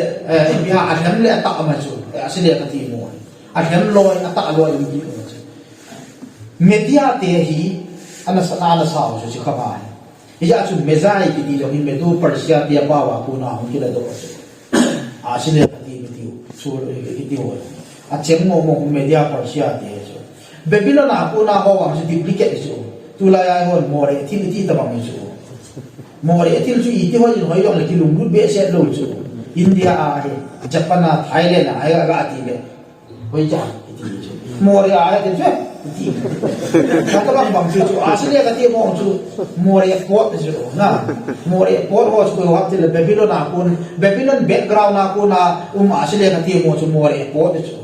bi ha a hem le ta ma chu a si le ka thi mo a hem loi a ta loi ni chu media te hi ana sa na sa chu chi kha ba ya chu mezai ki di lo hi medu persia dia pa wa ku na hon ki la do a si le ka thi mi ti chu ki ti ho a chem mo mo media persia te chu Babylon na ku na ho wa chu duplicate chu tu la ya hon mo re thi ti ta bang chu mo re thi chu I ti ho yin hoi dong le ki lung lut be se lo chu India a he Japan a Thailand a ai ga ti le hoi ja ti chu mo re a ke chu ti ka ta bang chu chu a si le ka ti mo chu mo re pot chu na mo re pot ho chu ho ti le Babylon background na ku na a si le ka ti mo chu mo re pot chu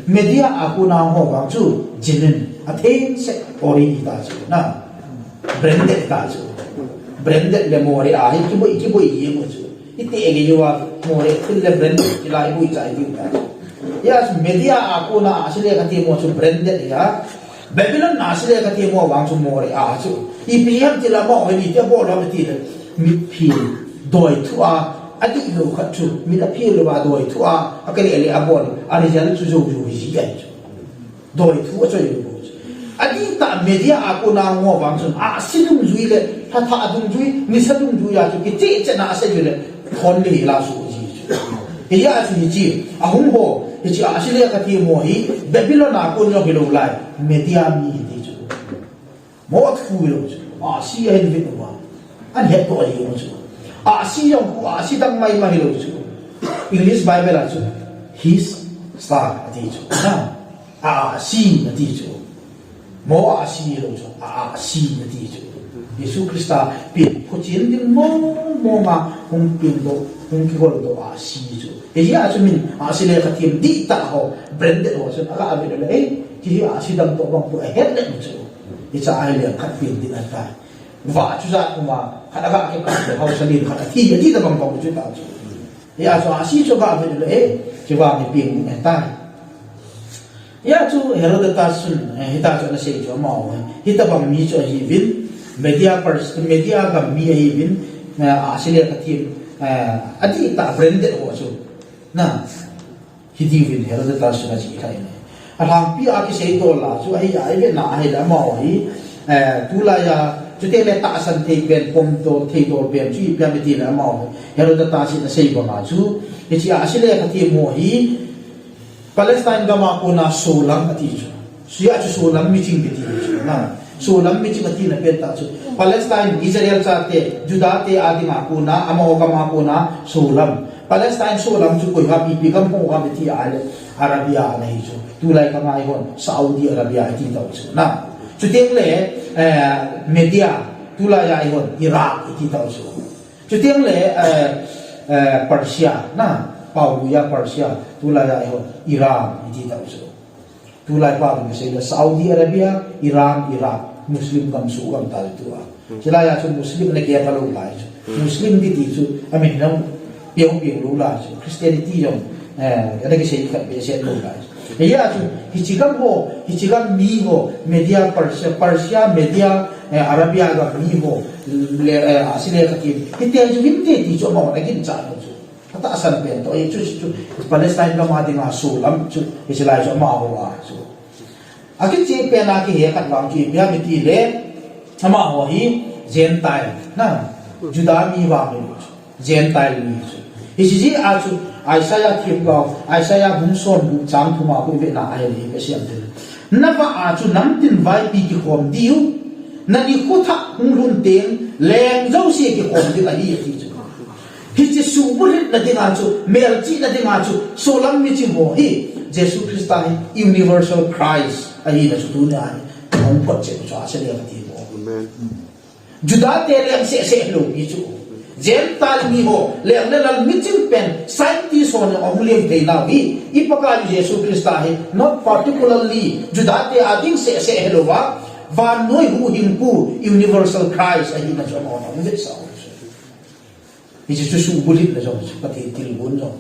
media aku na ho bang chu jinin athen se ori ta chu na branded ta chu branded le mo re a hi ki boi ye mo chu ite ge yo wa mo re til le branded ki lai boi chai ti ta yes media aku na asile ka ti mo chu branded ya Babylon na asile ka ti mo bang chu mo re a chu IPM ti la mo ni te bo la ti le mi pi doi tu a adi lo kha chu mi la pi lo ba doi tu a akale le abon ari jan chu jo ju ji ya chu doi tu a choi lo adi ta media aku na ngo bang chu a sinum zui le tha dung zui ni sa dung zui ya chu ki che na sa ju le khon le la su ji chu ya chu ji a hum ho ji a si le ka ti mo hi Babylon aku no ki lo lai media mi ti chu mo thu lo chu si hen vin wa an het to ali mo chu si yong si dang mai ma lo chu English Bible a chu his star ati chu na si ati chu mo si lo chu si ati chu Yesu Krista pin ko chin ding mo nga hung pin do hung ki gol do si chu e ya chu min si le khatim di ta ho branded ho chu aka abi le ki si dang to bang pu het le chu cha ai le khat pin din an ta wa chu za kuma khada ga ke ka ho sa lin khata thi di da bang bang chu ta chu ya chu si chu ba abi le chu ba mi pin din ta ya chu Herodotus hita chu na sei chu ma hita bang mi chu hi vin media ga mi hi vin asile kathim adi ta branded ho chu na hidi vin Herodotus na chi khai ne alang pi a ki sei to la chu ai ai ve na ai la ma hi tu la ya chu te le ta san te ben pom to te to ben chi pya me ti la ma Herodotus na sei ba ma chu e chi asile kathim mo hi Palestine ga ma ko na solang ati chu siya chu solang meeting ti chu na solam mi chimati na peta chu Palestine Israel cha te Juda te adi ma ko na amo ga ma ko na solam Palestine solam chu koi ha pi gam ko ga ti ale Arabia na hi chu tulai ka ngai hon Saudi Arabia ti tau chu na chu teng le media tulai ai hon Iraq ti tau chu chu teng le Persia na Paulia Persia tulai ai hon Iran ti tau chu tulai pa ng sa Saudi Arabia, Iran, Iraq, Muslim kam suam tal tua. Sila ya chu Muslim na kaya kalau lai chu. Muslim di chu, amin nang piang lu la chu. Christianity yung ada kisah ikat biasa lu lai. Ya chu hichigam mi ho media Persia media Arabia ga mi ho asile katim. Hiti chu di chu mo na kin cha chu. Katasan bento ay chu Palestine ka mati nga sulam chu sila chu mawa chu akin chi pe na ki he kat wang chi bia mi ti le ama ho hi gentile na juda mi wa mi gentile mi chu ji a chu Isaiah thim ga Isaiah bun son bu chang thuma ku ve na ai le ka siam de na va a chu nam tin vai pi ki khom diu na ni khu tha hung run teng leng zo si ki khom di ka hi ti chu Hiti subulit na dinga chu, melchi na dinga chu, solam mi chi mo hi, Jesus Christ ay universal Christ ay na chu tunay, ang potse ko sa asali ang tibo. Juda te leng se lo mi chu, Gentile mi ho, leng lelal mi ching pen, scientist ho na ang huling kay na hi, ipakali Jesus Christ ay, not particularly, Juda te ating se lo wa, va noy hu hingpu, universal Christ ay na chu mo na ulit sa Iti susu bulit na jong pati tilbun jong.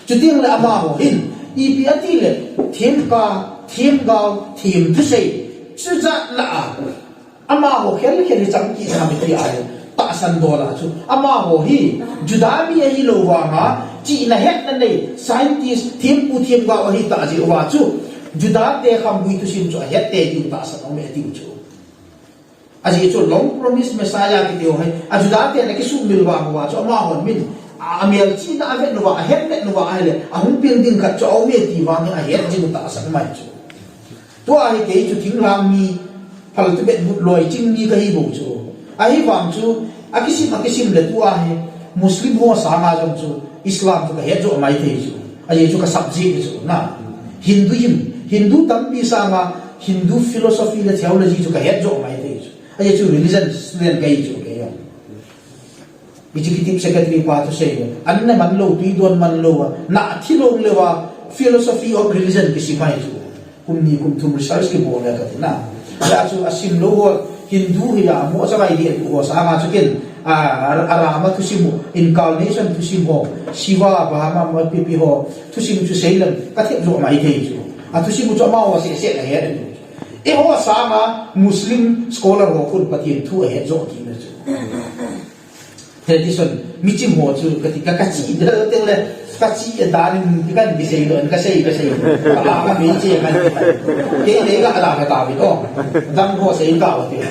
Chuting le ama ho hin ipi ati le thiem gao thiem tu sei chuza la ama ho khel chang ki sa mi ti ai ta san do la chu ama ho hi judami hi lo wa nga chi na het na nei scientist thiem gao hi ta ji wa chu juda te kham bui tu sim chu het te ti ta san me ti chu Aji itu long promise Messiah kita hai. Ajudate na kisum milwa wa cho ma hon min. Amial chi na avet no wa het net no wa hele. Ahung ping ding khat cho me ti wa ni a het ji ta san mai chu. To ai ke chu ting lam mi phal tu bet but loi ching ni ka hi bo chu. Ai wang chu akisim le tu a he Muslim ho sa ma jong chu Islam tu ka het jo mai the chu. Aji chu ka sabji chu na. Hindu tam pi sa ma Hindu philosophy le theology chu ka het jo mai the chu. Ay chu religion student kai chu ke yo executive secretary pa to say an na man lo ti don man lo na thilong lewa philosophy of religion ki simai chu kum thum research ki bo la ka na ya chu asim lo Hindu ya mo sa kai di ko sa ma chu ken arama tu simu incarnation tu simu Shiva Brahma ma pi ho tu simu chu seilam ka the jo mai ke chu a tu simu cho ma wa se la he ho sama Muslim scholar ho kun pati thu he zo ki na chu tradition mi chim ho chu katika ka chi da te le ka chi da ni kan bi sei lo ka sei ka mi chi kan ke le ga ala ka ta bi to dang ho sei ka wa te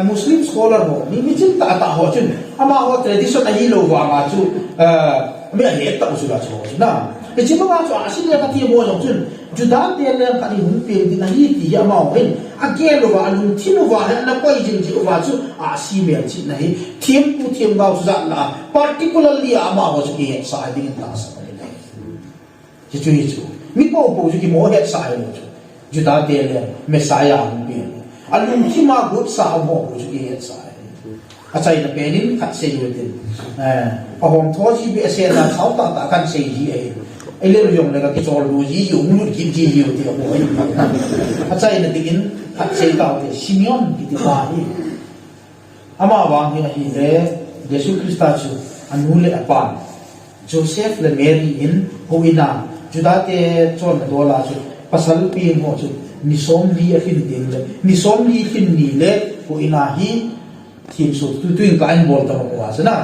Muslim scholar ho mi chim ta ho chun ama ho tradition na hi lo wa ma chu mi a he ta chu la chu na e chi ma cho asile ka ti mo jong chun juda te le ka ni hum pe din hi ti ya ma hin again wa alun thinu wa na koi jing ji wa chu asi me chi na hi thiem pu thiem ba chu za la particularly ama wa chu ki sa ding ta sa ni ji chu chu mi po po chu ki mo he sa yo chu juda te le messiah hum pe alun ki ma gut sa mo chu ki he sa achai na penin khat se yo tin ahom tho ji be se na thau ta ta kan se ji ai le yong le ka ki chol lu ji yu mu ki ji yu ti ko ai achai na digin khat se ta te simeon ki ti ba hi ama wang hi le yesu krista chu anule apan joseph le mary in hoina judate chon do la chu pasal pi mo chu ni som li a fin ding le ni som li fin ni le hoina hi team so tu ka an bol ta mo wa sana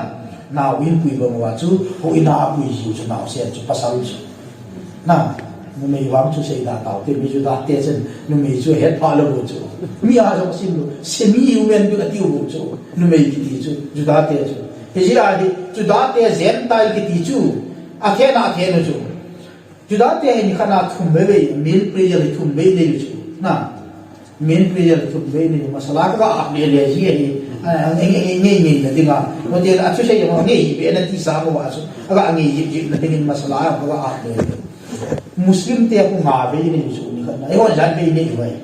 na win pui ba mo wa chu ho ina pui ju chu na se chu pasal chu na nu me wang chu se da tao te mi ju da te chen nu me chu het pa lo chu mi a jo sim lu semi human bi ka ti u chu nu me ki ti chu ju da te chu he ji a di ju da te zen tai ki ti chu a the na the no chu ju da te ni khana thum be be mil prayer li thum be le chu na mil prayer thum be ni masala ka a le le ji ni ngay na dinga mo dia at siya yung ngay bi na ti sa mo aso aga ang yi na tingin masala aga ate muslim te ako ngabe ni so ni kana ay wala be ni iway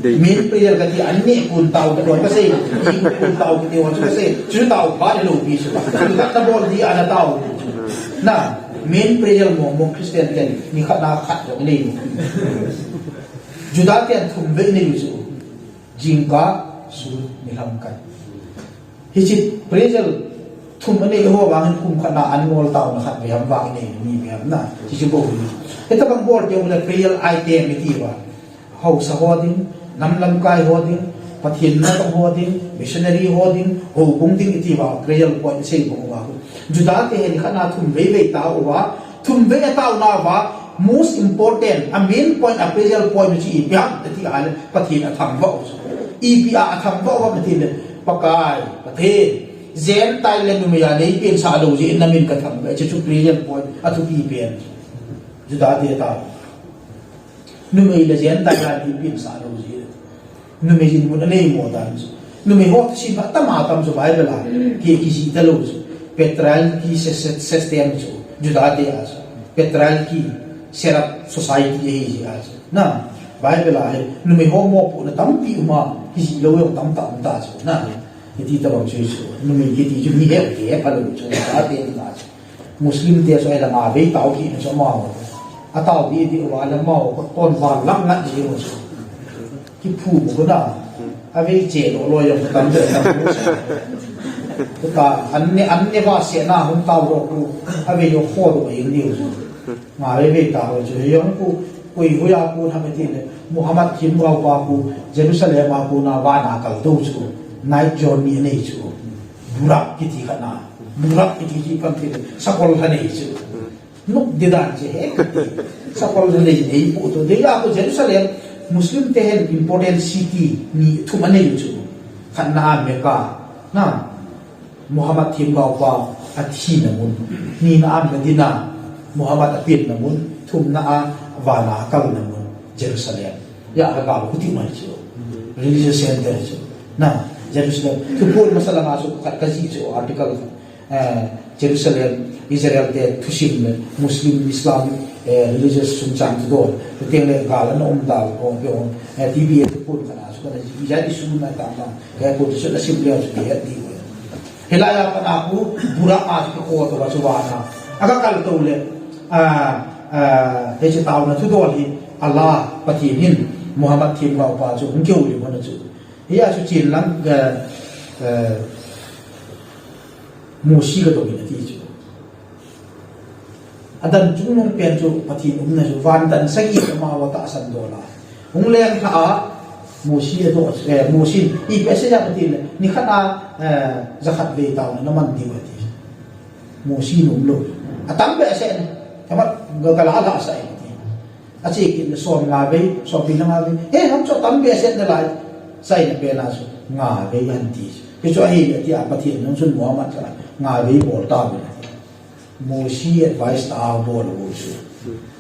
min prayer ka ti anni kun tao ka kasi kun tao ki wala kasi chu tao ba ni lo bi so ka na bol di ana tao na min prayer mo christian ken ni kana khat yo ni juda te thum be ni so jingka su nilamkan hichit prezal thumane ho wangin kum khana anmol taw na khat beham wang ne mi beham na chi bo ni eta bang bor je ula real item ti ba ho sa hodin namlam kai hodin pathin na ta hodin missionary hodin ho bung ding ti ba real point sei bo ba juda te he khana thum ve ve taw wa thum ve taw na ba most important a main point appraisal point chi ipiam ti al pathin atham ba EPA atham ba wa matin pakai pathe zen tai le nu ya nei pin sa do ji namin ka tham ba chu real point atu EPN juda de ta nu me le zen tai la pin sa do ji nu me jin mu nei mo dan nu me ho si ba ta ma tam so bai bela ki si ta lo petrol ki system so juda de as petrol ki serap society ye as na Bible ay nu me ho mo pu na tam pi ma hi lo yo tam tam ta so na ti ta bang chu nu me ki ti ju ni he ke pa lo chu ta te ni na muslim te so ela ma ve tao ki so ma a tao bi di wa la ma ko ton ba lam na ji mo so ki pu mo da a ve je lo lo yo tam de tam ko ta an ne ba se na hum tao ro ku a ve yo ho do yin ni so ma ve ta ho chu yo ku koi huya ku tha me tin Muhammad kim wa pa ku Jerusalem ma ku na wa na kal do chu night journey nei chu burak ki ti khana burak ki ti kam ti sakol ha nei chu nuk didan je he sakol ha nei nei pu to de ya ku Jerusalem muslim te hen important city ni thu ma nei chu khana Mecca na Muhammad kim wa pa athi na mun ni na am medina Muhammad apin na mun thum na a Vana kal namun Jerusalem ya agak aku ti mai chu religious center chu na Jerusalem tu pun masalah masuk kat kaji chu artikel Jerusalem Israel de tusim Muslim Islam religious suncang tu do tu tengok galan dal ko ko TV tu pun kana su kana jadi sunna ta ta kaya pun tu sudah simple tu dia di helaya kana aku burak as ko to basuwana agak kal tu le he tao na thu do hi Allah pathin hin Muhammad thim ba pa chu ngeu li mon chu ya chu chin lang ga mo shi ga do ni ti chu adan chung nong pen chu pathin na chu van dan sa gi ma wa ta san do la hung leng kha a mo shi do mo shin I pe se ya pathin ni khana zakat ve tao na man di wa ti mo shi num lo atam be se kamat gagala sa ini. Aci kita suam ngabe, suam pinang ngabe. Ham so tambe aset na lai. Sa ini pena so ngabe yanti. Kecuali dia apa tiada nungsun Muhammad cara ngabe bol tahu. Moshi advice ta bo lo su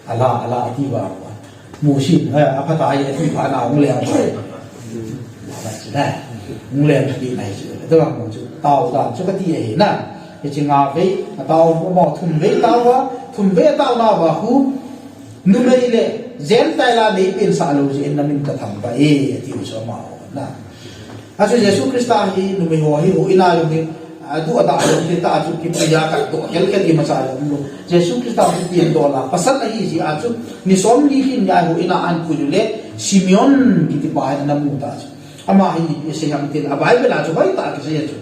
ala ti ba Moshi ha apata ai ti ba na ong leng ba na ong leng ti nai su to ba mo chu tao da chu ka ti e na e chi nga ve tao mo thum ve tao na ba hu nu me le zen tai la nei pin sa lo ji na min ka tham ba e ti so ma na aso Jesus Christa hi nu me ho hi ho ina yo ni adu ada ayo kita aju kipriya ka to kel kel i masala lo Jesus Christa ti tien do la pasal na hi si aju ni som li hin ya ho ina an pu le Simeon ki ti ba na mu ta ama hi se ham tin abai bela jo bai ta ke se jo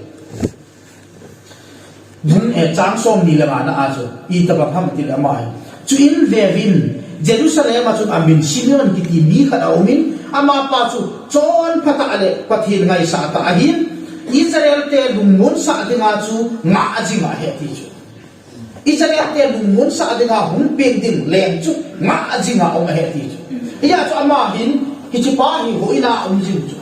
dun e chang som ni la na aju I ta ba ham ti la mai chu in ve vin Jerusalem aju amin Simeon ki ti mi kha aumin ama pa chu chon phata ale pathin ngai sa ta hin Israel te lungun sa dinga chu nga ajinga he ti chu Israel te lungun sa dinga hung ping ding leng chu nga ajinga ong he ti chu iya chu ama hin ki chi pa hi ho ina ong jing chu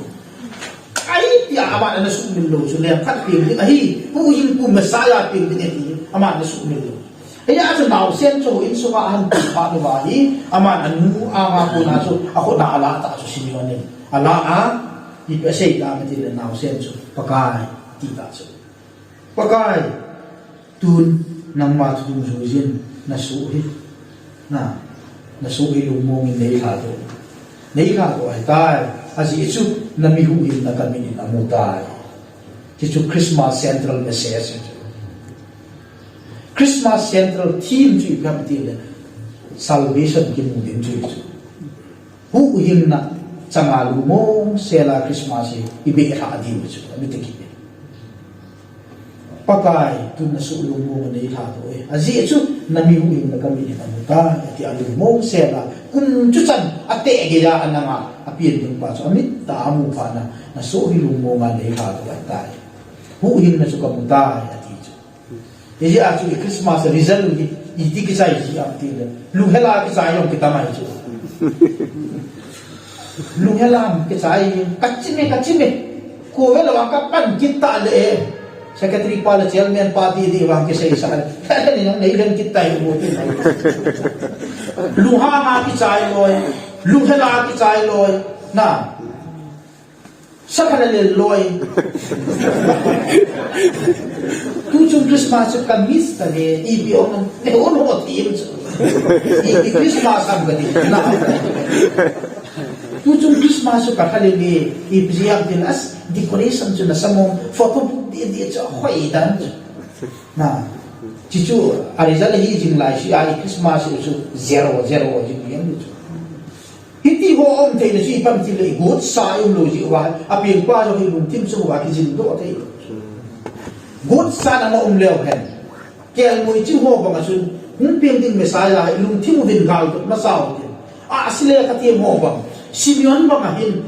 ai ti ama na su min lo chu le khat ping ding hi hu yin pu Messiah ping ding ti ama na su min lo iya chu naw sen chu in su ka han pa no ba hi ama anu ama ko na chu ako na ala ta chu Simeon ni ala a I say ta ma ti le naw sen chu pakai ti ta chu pakai tun nang ma tu ju jin na su hi na su hi lu mo min nei kha do ai tai a ji chu na mi hu hin na ka min na mu tai ti chu Christmas central message Christmas central theme chu ka ti le salvation ki mu din chu hu hin na changa lu mo sela Christmas ibe ha di chu mi te ki pakai tu na su lu mo nei ha do e aji chu na mi hu in na ka mi na ta ti alu mo sela kun chu chan ate ge ya ananga apien ding pa chu ami ta mu pa na so hi lu mo ma nei ha do ta hu hin na chu ka mu ta ya ti chu e ya chu Christmas result i ti ki sai ji am ti lu hela ki sai yong ki ta mai chu lu helam ke sai kachime ko vela wa ka pan kita le secretary pala chairman party di wa ke sai sa ni nang nei len kita yu mo tin lu ha ma ki sai loi lu hela ki sai loi na sakala le loi tu chung Christmas ka miss ta le I bi on ne on ho ti I Christmas am ga di na tu chung Christmas ka khale ni ibziak din as decoration chu na samong photo di cha khoi dan na chichu arizal hi jing lai shi ai Christmas chu 00 jing yang chu hiti ho om te na si pam ti le good sa yung lo ji wa apin pa jo hi lum tim chu wa ki jin do te good sa na om leo hen ke mo chi ho ba ma sun hum ping ding Messiah lum tim vin gal ma sao a asile ka ti mo ba Simeon ba ngahin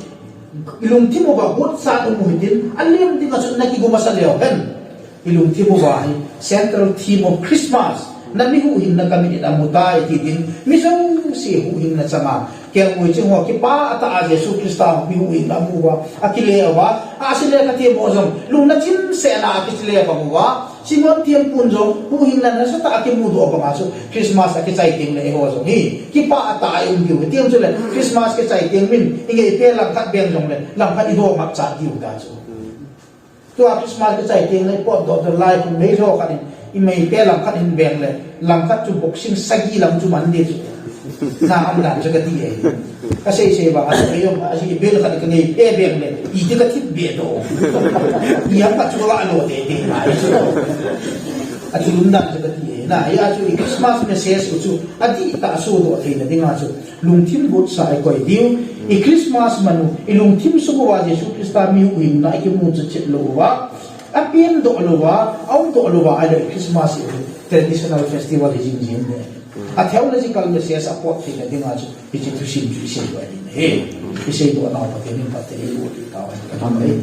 ilung timo ba bot sa mo hidin alim di ka na ki gumasaleo hen ilung timo ba central theme of Christmas na mi huhin na kami na mutai ti din misong si huhin na sama kaya mo chi ho ki pa ata Jesus Christa mi huhin na mu ba akile ba asile ka ti mo jong lung na chin se na akile ba mo ba Simon tiang punjong huhin na sa ta ki mu do ba so Christmas aki chai ting le ho jong hi ki pa ata yung yu tiang chule Christmas ki chai ting min inge pe lang khat beng jong le lang khat i do mak cha tiu da so to Christmas ki chai ting le pot do lai kun me ro ka i mai pe lang khat in beng le lang khat chu boxing sagi lang chu man de na am dan jaga ti e kasi se ba asi yo asi bel khat ka ngai pe beng le I ti ka tip be do iya ka chu ga ano de na ati lundan jaga ti e na ya chu Christmas message chu ati ta so do e na dinga chu lung tim bot sa ai koi diu I Christmas manu ilung tim so wa Jesus Christa mi uin na ki mu chu chet lo wa apin do lo wa au do lo wa ai Christmas traditional festival jing jing de a theological message apot thing na dinga chu ichi tu sim ju sim wa ni he ise do na pa ke ni pa te ru ti ta wa ka mai